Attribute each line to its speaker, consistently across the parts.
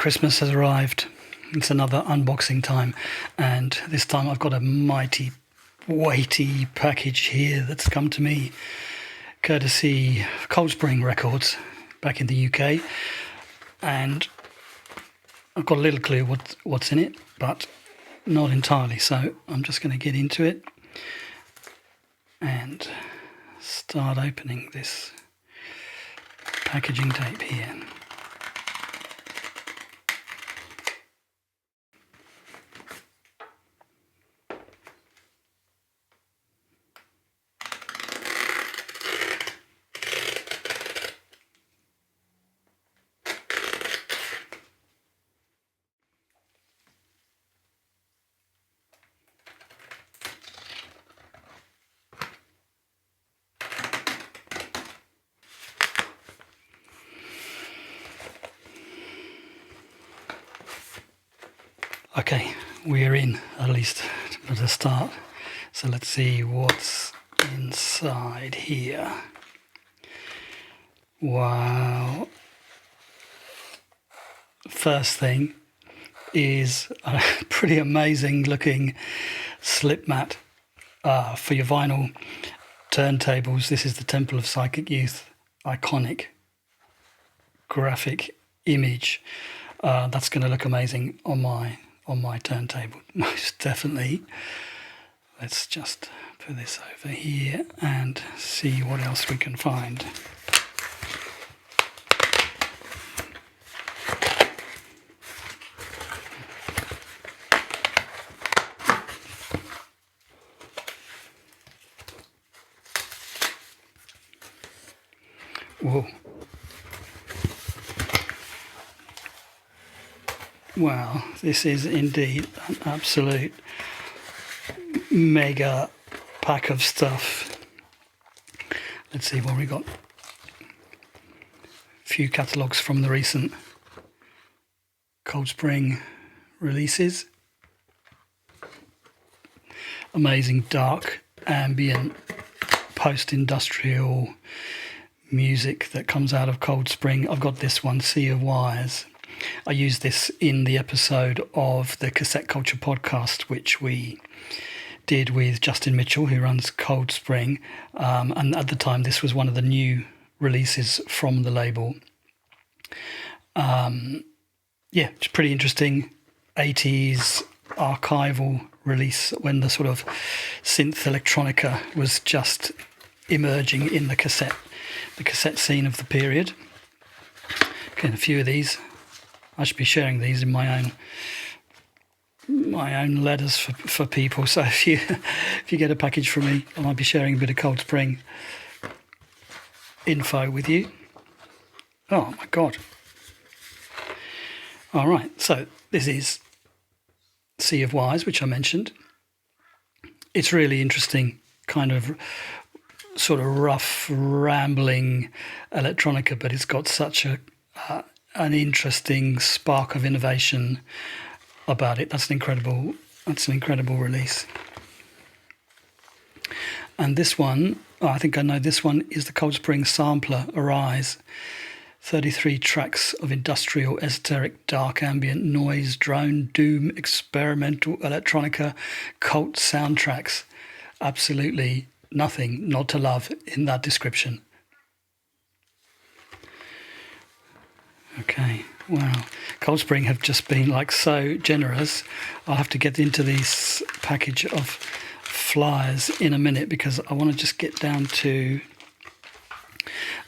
Speaker 1: Christmas has arrived. It's another unboxing time, and this time I've got a mighty weighty package here that's come to me courtesy Cold Spring Records back in the UK, and I've got a little clue what's in it, but not entirely, so I'm just going to get into it and start opening this packaging tape here. Okay, we're in, at least at the start. So let's see what's inside here. Wow. First thing is a pretty amazing looking slip mat for your vinyl turntables. This is the Temple of Psychic Youth iconic graphic image. That's going to look amazing on my turntable, most definitely. Let's just put this over here and see what else we can find. Whoa. Wow, this is indeed an absolute mega pack of stuff. Let's see what we got. A few catalogues from the recent Cold Spring releases. Amazing dark ambient post-industrial music that comes out of Cold Spring. I've got this one, Sea of Wires. I used this in the episode of the Cassette Culture podcast, which we did with Justin Mitchell, who runs Cold Spring. And at the time, this was one of the new releases from the label. Yeah, it's pretty interesting 80s archival release when the sort of synth electronica was just emerging in the cassette scene of the period. Again, a few of these. I should be sharing these in my own letters for people. So if you get a package from me, I might be sharing a bit of Cold Spring info with you. Oh my God. All right, so this is Sea of Wires, which I mentioned. It's really interesting, kind of sort of rough, rambling electronica, but it's got such an interesting spark of innovation about it. That's an incredible release. And this one, I think I know this one, is the Cold Spring Sampler Arise. 33 tracks of industrial, esoteric, dark ambient noise, drone, doom, experimental electronica, cult soundtracks. Absolutely nothing not to love in that description. Okay, wow. Cold Spring have just been like so generous. I'll have to get into this package of flyers in a minute because I want to just get down to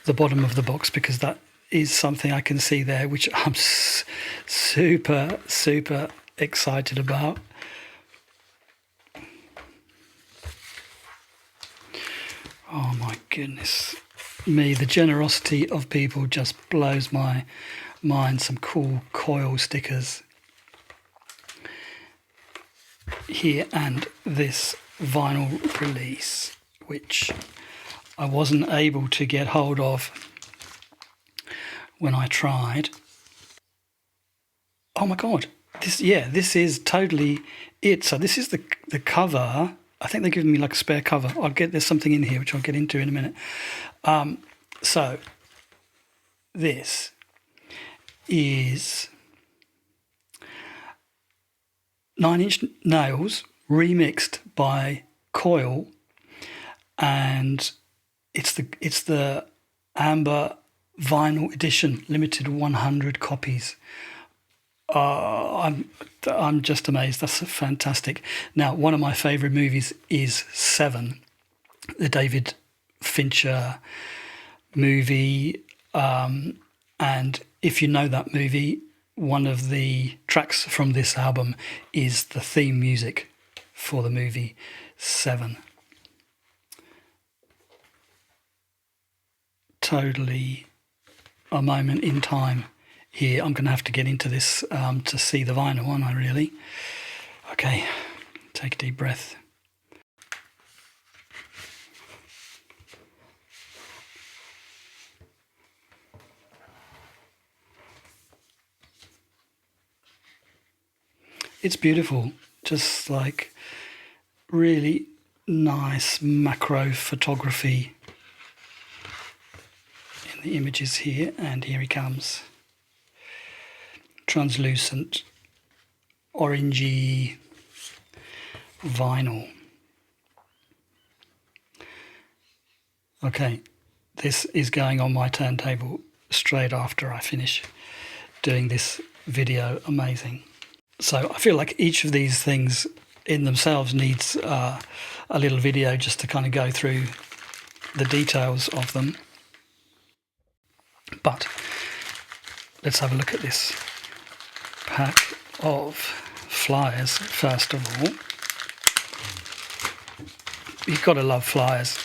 Speaker 1: the bottom of the box, because that is something I can see there which I'm super excited about. Oh my goodness me, the generosity of people just blows my mind. Some cool Coil stickers here, and this vinyl release which I wasn't able to get hold of when I tried. Oh my God, this is totally it. So this is the cover. I think they're giving me like a spare cover. There's something in here which I'll get into in a minute. So this is Nine Inch Nails remixed by Coil, and it's the amber vinyl edition, limited 100 copies. I'm just amazed. That's fantastic. Now, one of my favourite movies is Seven, the David Fincher movie. And if you know that movie, one of the tracks from this album is the theme music for the movie Seven. Totally a moment in time here. I'm going to have to get into this to see the vinyl, aren't I, really? Okay, take a deep breath. It's beautiful, just like really nice macro photography in the images here, and here he comes. Translucent, orangey vinyl. Okay, this is going on my turntable straight after I finish doing this video. Amazing. So I feel like each of these things in themselves needs a little video just to kind of go through the details of them. But let's have a look at this pack of flyers first of all. You've got to love flyers.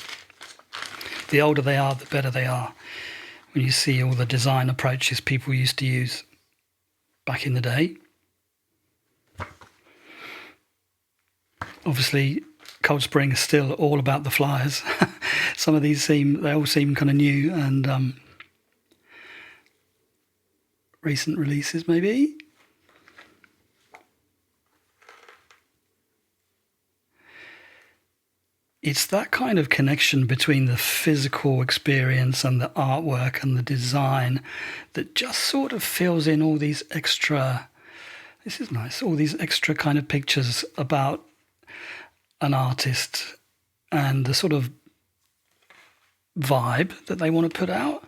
Speaker 1: The older they are, the better they are. When you see all the design approaches people used to use back in the day. Obviously, Cold Spring is still all about the flyers. Some of these they all seem kind of new and recent releases maybe. It's that kind of connection between the physical experience and the artwork and the design that just sort of fills in all these extra, this is nice, all these extra kind of pictures about an artist and the sort of vibe that they want to put out.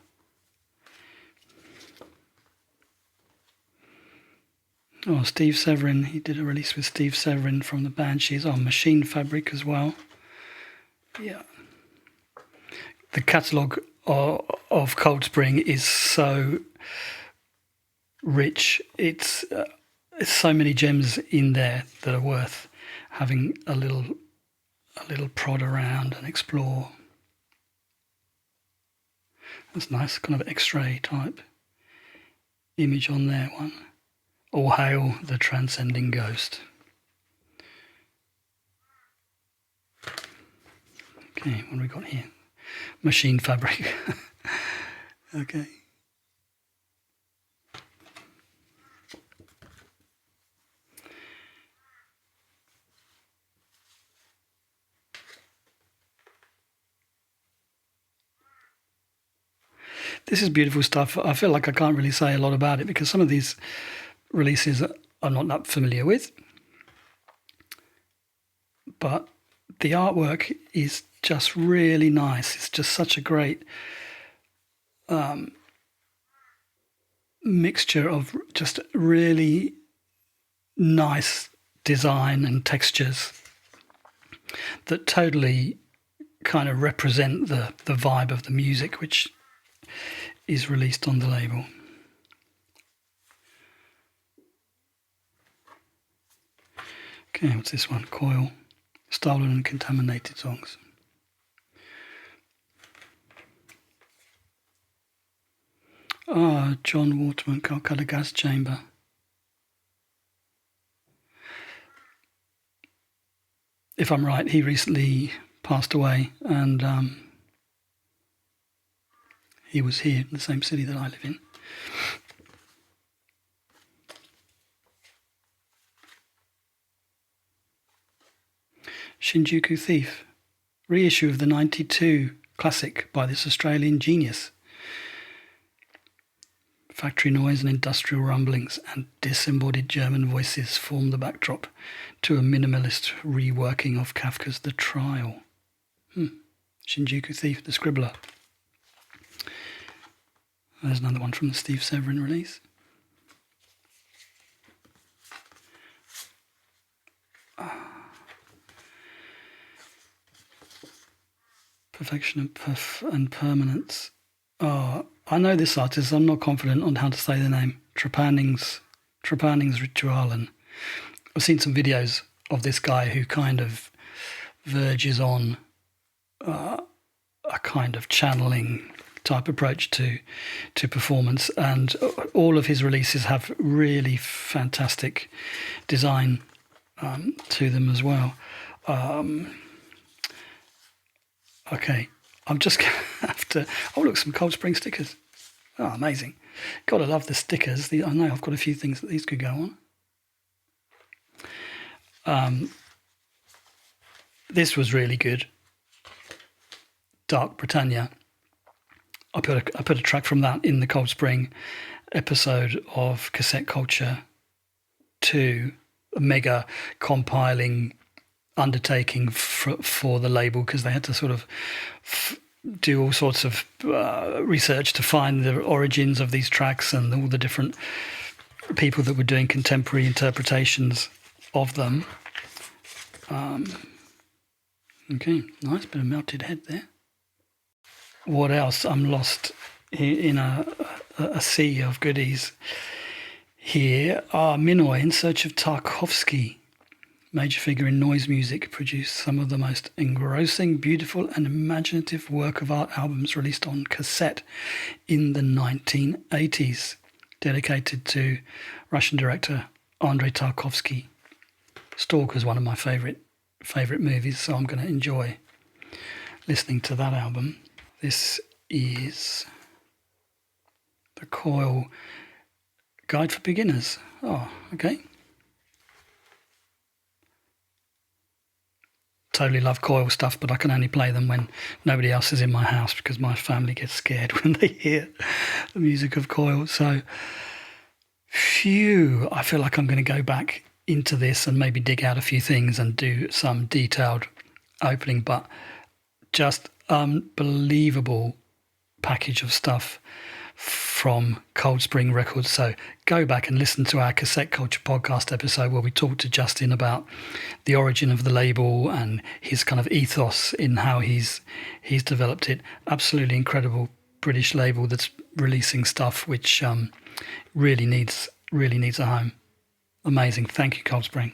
Speaker 1: Oh, Steve Severin, he did a release with Steve Severin from the Banshees on Machine Fabric as well. Yeah. The catalogue of Cold Spring is so rich. It's so many gems in there that are worth having a little prod around and explore. That's nice, kind of X-ray type image on there one. All hail the transcending ghost. Okay, what have we got here? Machine Fabric. Okay. This is beautiful stuff. I feel like I can't really say a lot about it because some of these releases I'm not that familiar with. But the artwork is just really nice. It's just such a great mixture of just really nice design and textures that totally kind of represent the vibe of the music which is released on the label. Okay, what's this one? Coil, Stolen and Contaminated Songs. John Waterman, Calcutta Gas Chamber. If I'm right, he recently passed away, and he was here in the same city that I live in. Shinjuku Thief, reissue of the 92 classic by this Australian genius. Factory noise and industrial rumblings and disembodied German voices form the backdrop to a minimalist reworking of Kafka's The Trial. Shinjuku Thief, The Scribbler. There's another one from the Steve Severin release. Perfection and Permanence. Oh, I know this artist. I'm not confident on how to say the name. Trepannings's Ritualen. I've seen some videos of this guy who kind of verges on a kind of channeling type approach to performance, and all of his releases have really fantastic design to them as well. Okay, I'm just going to have to... Oh, look, some Cold Spring stickers. Oh, amazing. Gotta love the stickers. I know I've got a few things that these could go on. This was really good. Dark Britannia. I put a track from that in the Cold Spring episode of Cassette Culture 2, a mega compiling undertaking for the label, because they had to sort of do all sorts of research to find the origins of these tracks and all the different people that were doing contemporary interpretations of them. Okay, nice bit of melted head there. What else? I'm lost in a sea of goodies here. Minoy, In Search of Tarkovsky. Major figure in noise music, produced some of the most engrossing, beautiful and imaginative work of art albums released on cassette in the 1980s. Dedicated to Russian director Andrei Tarkovsky. Stalker is one of my favourite movies, so I'm going to enjoy listening to that album. This is the Coil Guide for Beginners. Oh, okay. Totally love Coil stuff, but I can only play them when nobody else is in my house, because my family gets scared when they hear the music of Coil. So, phew, I feel like I'm going to go back into this and maybe dig out a few things and do some detailed opening, but just unbelievable package of stuff from Cold Spring Records. So go back and listen to our Cassette Culture podcast episode where we talked to Justin about the origin of the label and his kind of ethos in how he's developed it. Absolutely incredible British label that's releasing stuff which really needs a home. Amazing. Thank you, Cold Spring.